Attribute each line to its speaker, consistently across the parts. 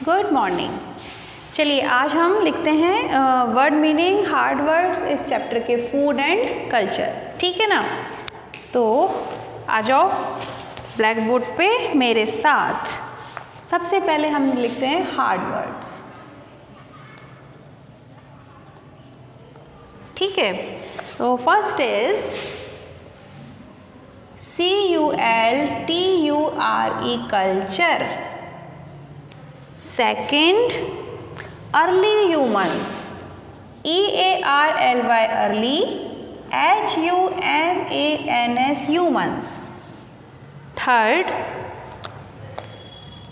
Speaker 1: Good morning. चलिए आज हम लिखते हैं वर्ड मीनिंग हार्ड वर्ड्स इस चैप्टर के फूड एंड कल्चर, ठीक है ना। तो आ जाओ ब्लैक बोर्ड पे मेरे साथ। सबसे पहले हम लिखते हैं हार्ड वर्ड्स, ठीक है। तो first is CULTURE culture. Second, early humans, EARLY early, HUMANS humans. Third,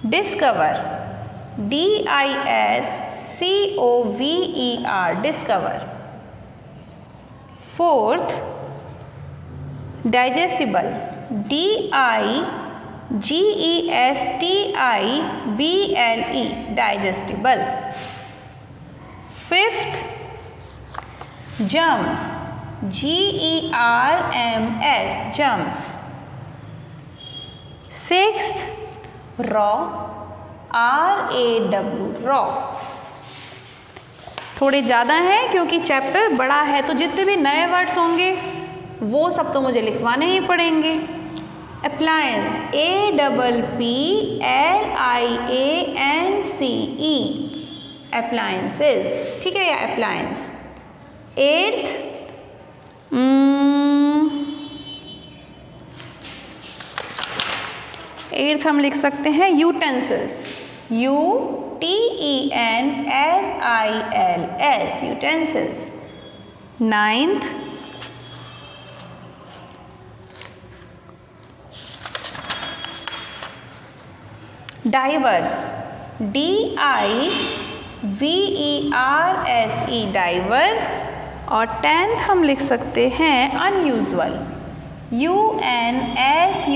Speaker 1: discover, DISCOVER discover. Fourth, digestible, DIGESTIBLE digestible. Fifth, germs, GERMS germs. Sixth, raw, RAW raw. थोड़े ज़्यादा हैं क्योंकि चैप्टर बड़ा है, तो जितने भी नए वर्ड्स होंगे वो सब तो मुझे लिखवाने ही पड़ेंगे। अप्लायंस, APPLIANCE अप्लायंसेस, ठीक है, या अप्लायंस। एट्थ हम लिख सकते हैं utensils, UTENSILS utensils. Ninth diverse, DIVERSE diverse. और टेंथ हम लिख सकते हैं अनयूजुअल, UNSUAL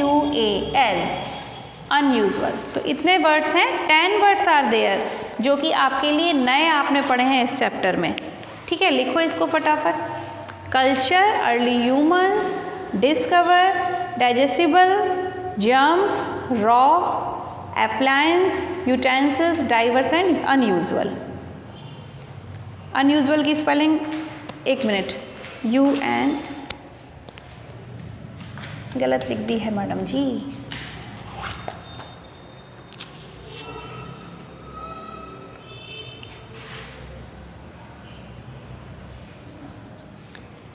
Speaker 1: अनयूजुअल। तो इतने वर्ड्स हैं, 10 वर्ड्स आर देयर जो कि आपके लिए नए आपने पढ़े हैं इस चैप्टर में, ठीक है। लिखो इसको फटाफट। Culture, early humans, discover, digestible, germs, raw, appliance, utensils, diverse and unusual. Unusual की स्पेलिंग, एक मिनट, UN गलत लिख दी है मैडम जी।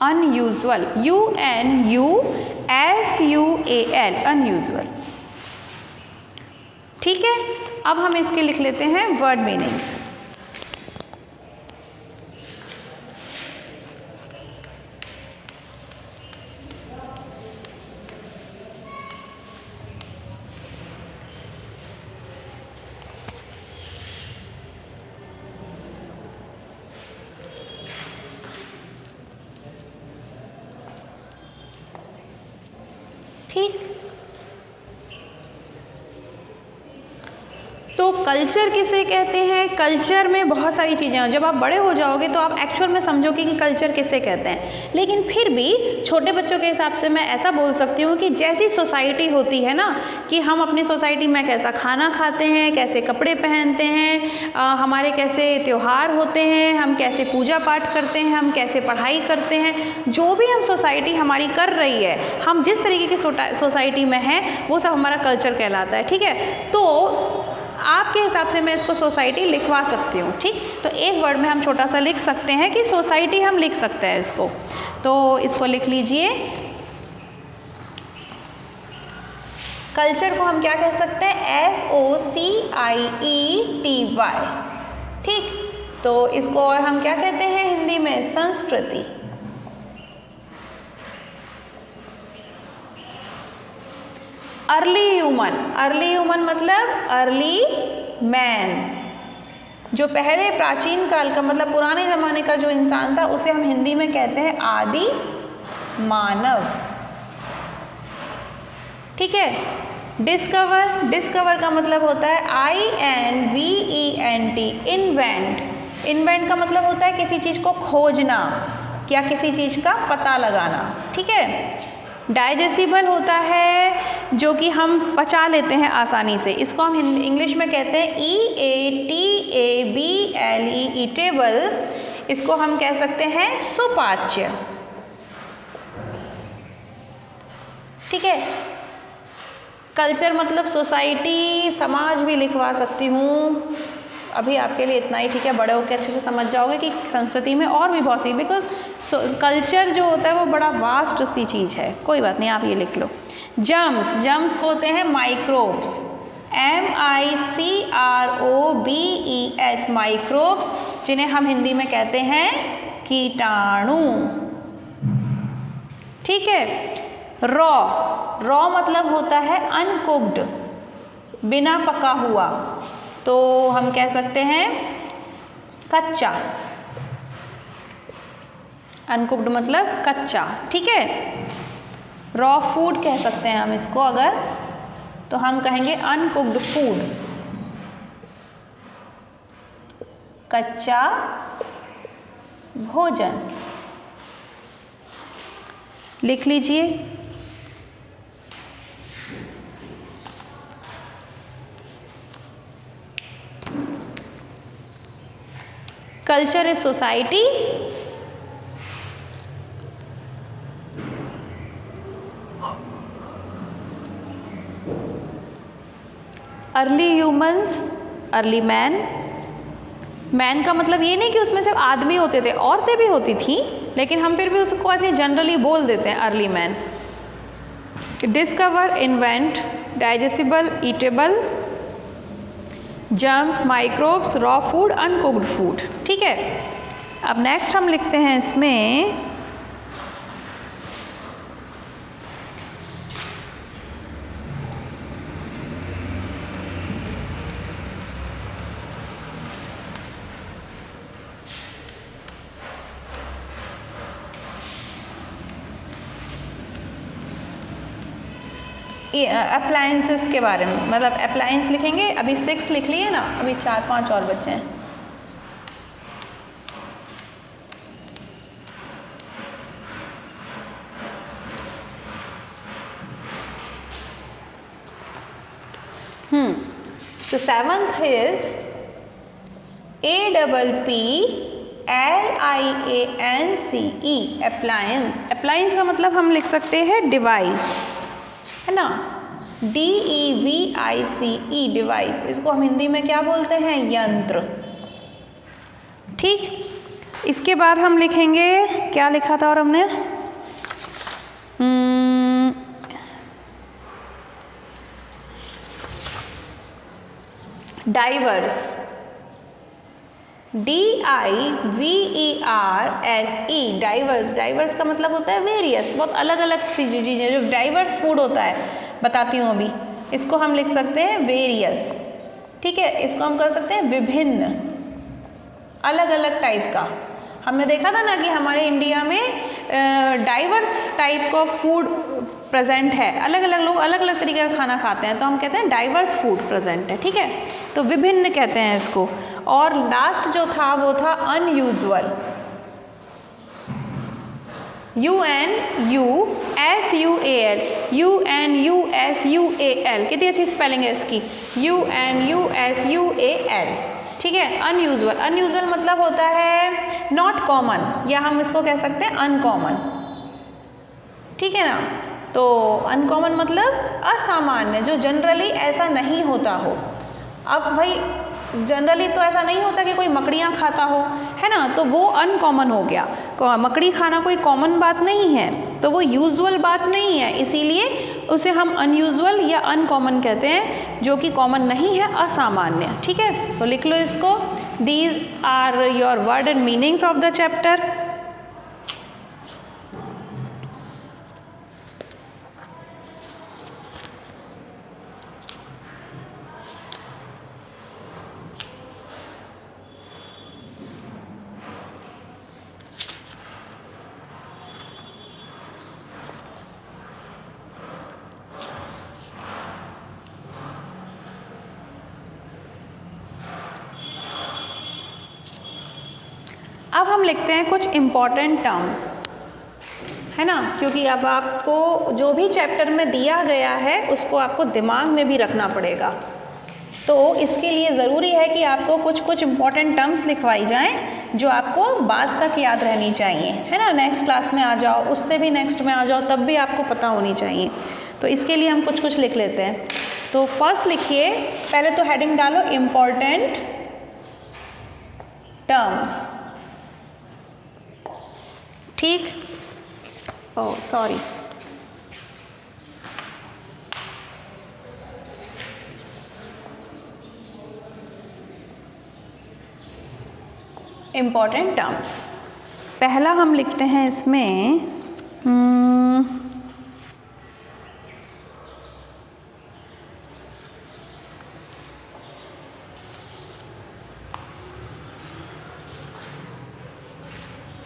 Speaker 1: अनयूजुअल, UNUSUAL अनयूजुअल, ठीक है। अब हम इसके लिख लेते हैं वर्ड मीनिंग्स। ठीक, तो कल्चर किसे कहते हैं? कल्चर में बहुत सारी चीज़ें हैं। जब आप बड़े हो जाओगे तो आप एक्चुअल में समझोगे कि कल्चर किसे कहते हैं, लेकिन फिर भी छोटे बच्चों के हिसाब से मैं ऐसा बोल सकती हूँ कि जैसी सोसाइटी होती है ना, कि हम अपनी सोसाइटी में कैसा खाना खाते हैं, कैसे कपड़े पहनते हैं, हमारे कैसे त्यौहार होते हैं, हम कैसे पूजा पाठ करते हैं, हम कैसे पढ़ाई करते हैं, जो भी हम सोसाइटी हमारी कर रही है, हम जिस तरीके की सोसाइटी में हैं वो सब हमारा कल्चर कहलाता है, ठीक है। तो आपके हिसाब से मैं इसको सोसाइटी लिखवा सकती हूँ, ठीक। तो एक वर्ड में हम छोटा सा लिख सकते हैं कि सोसाइटी हम लिख सकते हैं इसको। तो इसको लिख लीजिए, कल्चर को हम क्या कह सकते हैं? SOCIETY, ठीक। तो इसको और हम क्या कहते हैं हिंदी में? संस्कृति। अर्ली ह्यूमन, अर्ली ह्यूमन मतलब अर्ली मैन, जो पहले प्राचीन काल का मतलब पुराने ज़माने का जो इंसान था उसे हम हिंदी में कहते हैं आदि मानव, ठीक है। डिस्कवर, डिस्कवर का मतलब होता है INVENT इन्वेंट। इन्वेंट का मतलब होता है किसी चीज़ को खोजना या किसी चीज़ का पता लगाना, ठीक है। डाइजेस्टिबल होता है जो कि हम पचा लेते हैं आसानी से। इसको हम इंग्लिश में कहते हैं EATABLE, ईटेबल। इसको हम कह सकते हैं सुपाच्य। ठीक है। कल्चर मतलब सोसाइटी, समाज भी लिखवा सकती हूँ। अभी आपके लिए इतना ही, ठीक है। बड़े होकर अच्छे से समझ जाओगे कि संस्कृति में और भी बहुत सी, बिकॉज कल्चर जो होता है वो बड़ा वास्ट सी चीज़ है। कोई बात नहीं, आप ये लिख लो। जर्म्स, जर्म्स को होते हैं माइक्रोब्स, MICROBES, माइक्रोब्स, जिन्हें हम हिंदी में कहते हैं कीटाणु। ठीक है। रॉ, रॉ मतलब होता है अनकुक्ड, बिना पका हुआ, तो हम कह सकते हैं कच्चा। अनकुक्ड मतलब कच्चा। ठीक है। रॉ फूड कह सकते हैं हम इसको, अगर तो हम कहेंगे अनकुक्ड फूड, कच्चा भोजन। लिख लीजिए। Culture is society, early humans, early man. Man का मतलब ये नहीं कि उसमें सिर्फ आदमी होते थे, औरतें भी होती थी, लेकिन हम फिर भी उसको ऐसे जनरली बोल देते हैं early man. Discover, invent, digestible, eatable, germs, microbes, raw food, uncooked food. ठीक है। अब नेक्स्ट हम लिखते हैं इसमें अप्लायंसेस के बारे में, मतलब अप्लायंस लिखेंगे। अभी 6 लिख लिए ना, अभी 4-5 और बचे हैं। तो 7th is APPLIANCE, appliance. Appliance का मतलब हम लिख सकते हैं डिवाइस, है ना, DEVICE, डिवाइस। इसको हम हिंदी में क्या बोलते हैं? यंत्र। ठीक। इसके बाद हम लिखेंगे, क्या लिखा था और हमने, डाइवर्स, DIVERSE, डाइवर्स। डाइवर्स का मतलब होता है वेरियस, बहुत अलग अलग चीज़ें। जो डाइवर्स फूड होता है, बताती हूँ अभी, इसको हम लिख सकते हैं वेरियस। ठीक है। इसको हम कर सकते हैं विभिन्न, अलग अलग टाइप का। हमने देखा था ना कि हमारे इंडिया में डाइवर्स टाइप का फूड प्रेजेंट है, अलग अलग लोग अलग अलग तरीके का खाना खाते हैं, तो हम कहते हैं डाइवर्स फूड प्रेजेंट है। ठीक है। तो विभिन्न कहते हैं इसको। और लास्ट जो था वो था अनयूजुअल, UNUSUAL, UNUSUAL। कितनी अच्छी स्पेलिंग है इसकी, UNUSUAL। ठीक है। अनयूजुअल, अनयूजुअल मतलब होता है नॉट कॉमन, या हम इसको कह सकते हैं अनकॉमन। ठीक है ना। तो अनकॉमन मतलब असामान्य, जो जनरली ऐसा नहीं होता हो। अब भाई जनरली तो ऐसा नहीं होता कि कोई मकड़ियाँ खाता हो, है ना, तो वो अनकॉमन हो गया। मकड़ी खाना कोई कॉमन बात नहीं है, तो वो यूजुअल बात नहीं है, इसीलिए उसे हम अनयूजुअल या अनकॉमन कहते हैं, जो कि कॉमन नहीं है, असामान्य। ठीक है। तो लिख लो इसको। These are your word and meanings of the chapter. अब हम लिखते हैं कुछ इम्पॉर्टेंट टर्म्स। है ना, क्योंकि अब आपको जो भी चैप्टर में दिया गया है उसको आपको दिमाग में भी रखना पड़ेगा। तो इसके लिए ज़रूरी है कि आपको कुछ कुछ इम्पॉर्टेंट टर्म्स लिखवाई जाएं जो आपको बाद तक याद रहनी चाहिए, है ना। नेक्स्ट क्लास में आ जाओ, उससे भी नेक्स्ट में आ जाओ, तब भी आपको पता होनी चाहिए। तो इसके लिए हम कुछ कुछ लिख लेते हैं। तो फर्स्ट लिखिए, पहले तो हेडिंग डालो इम्पॉर्टेंट टर्म्स, ठीक। Oh sorry, important terms. पहला हम लिखते हैं इसमें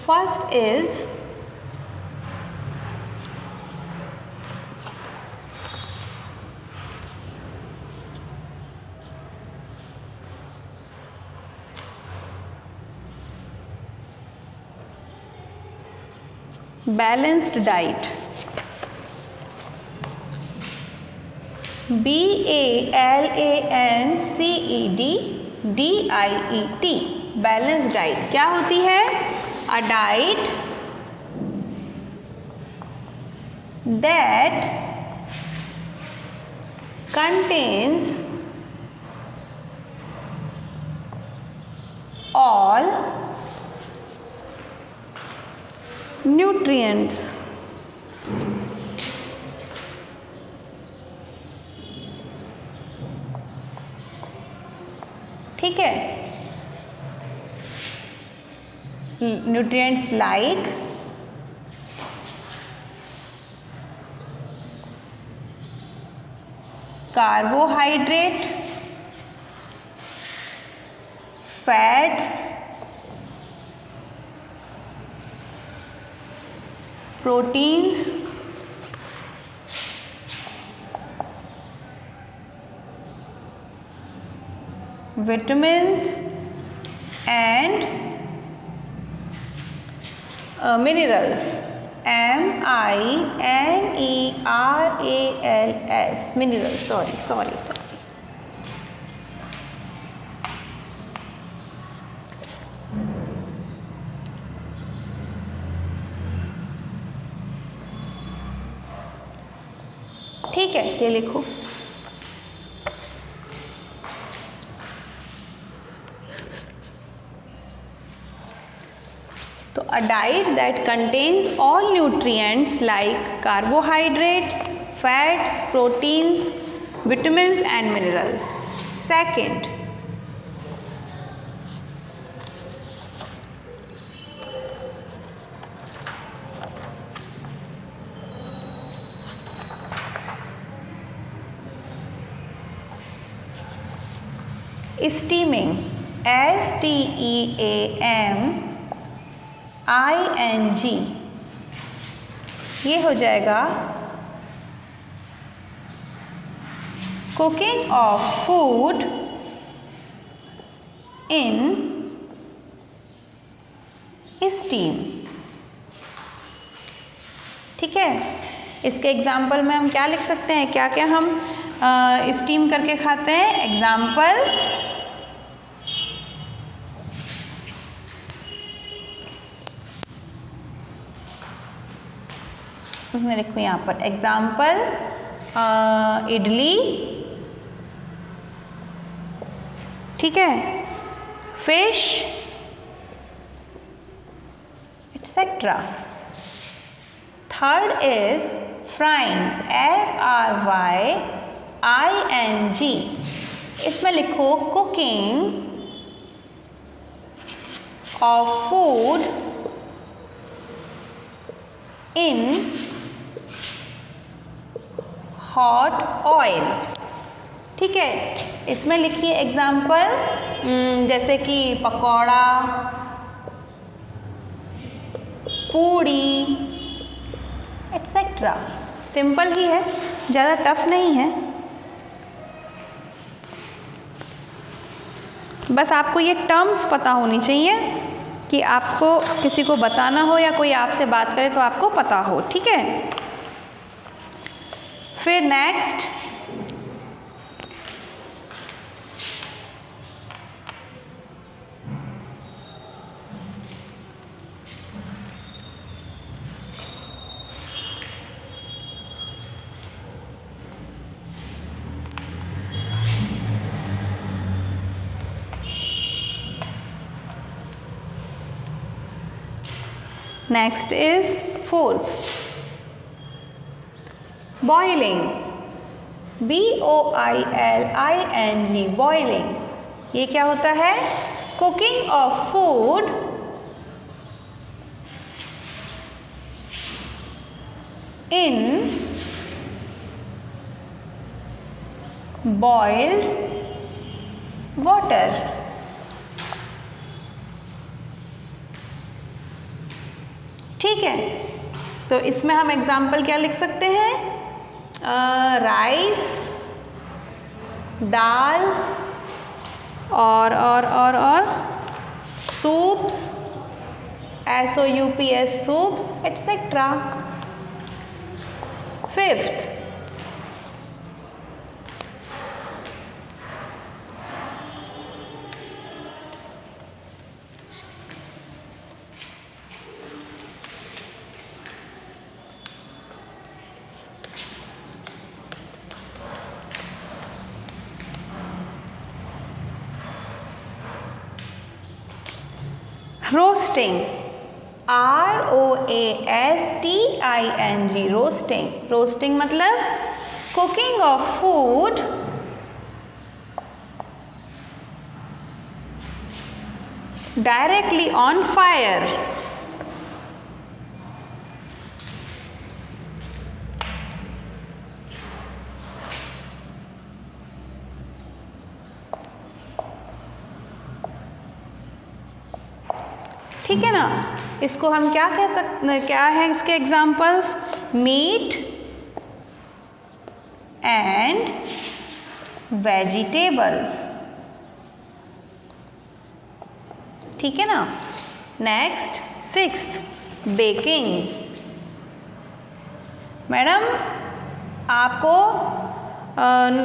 Speaker 1: first is balanced diet, BALANCED DIET, balance diet क्या होती है? A diet that contains all nutrients, ठीक है। Nutrients like carbohydrate, fats, proteins, vitamins and minerals, minerals, minerals, sorry. ठीक है, ये लिखो। तो a diet that contains all nutrients like carbohydrates, fats, proteins, vitamins and minerals. Second, steaming, STEAMING, ये हो जाएगा cooking of food in steam, ठीक है। इसके एग्जाम्पल में हम क्या लिख सकते हैं, क्या क्या हम स्टीम करके खाते हैं? एग्जाम्पल, उसने लिखो यहाँ पर एग्जाम्पल, इडली, ठीक है, fish etcetera. Third is frying, FRYING, इसमें लिखो cooking of food in hot oil, ठीक है। इसमें लिखिए एग्जाम्पल, जैसे कि पकौड़ा, पूड़ी एटसेट्रा। सिंपल ही है, ज़्यादा टफ नहीं है। बस आपको ये टर्म्स पता होनी चाहिए, कि आपको किसी को बताना हो या कोई आपसे बात करे तो आपको पता हो, ठीक है। फिर next next is fourth, boiling, BOILING, boiling। ये क्या होता है? cooking of food in boiled water। ठीक है, तो इसमें हम एग्जाम्पल क्या लिख सकते हैं? राइस, दाल और soups, SOUPS, soups etcetera. Fifth, roasting, ROASTING, roasting. Roasting मतलब cooking of food directly on fire. ठीक है ना, इसको हम क्या कह सकते, क्या है इसके एग्जाम्पल्स? Meet and vegetables. ठीक है ना। Next sixth, baking. Madam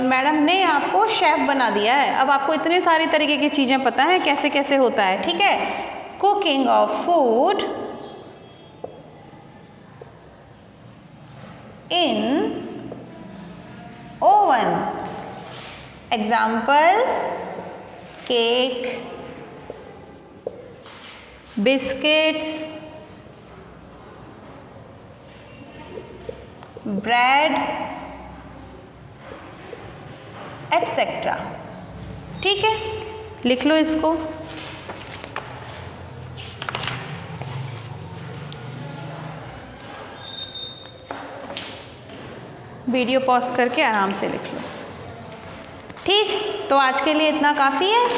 Speaker 1: madam ने आपको शेफ बना दिया है, अब आपको इतने सारी तरीके की चीज़ें पता है कैसे कैसे होता है, ठीक है। Cooking of food in oven. Example, cake, biscuits, bread etcetera. ठीक है, लिख लो इसको। वीडियो पॉज करके आराम से लिख लो। ठीक, तो आज के लिए इतना काफ़ी है।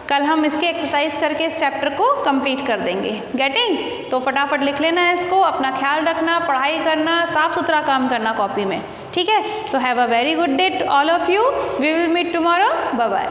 Speaker 1: कल हम इसकी एक्सरसाइज करके इस चैप्टर को कंप्लीट कर देंगे। गेटिंग? तो फटाफट लिख लेना है इसको, अपना ख्याल रखना, पढ़ाई करना, साफ सुथरा काम करना कॉपी में। ठीक है, तो have a very good day all of you. We will meet tomorrow. Bye bye.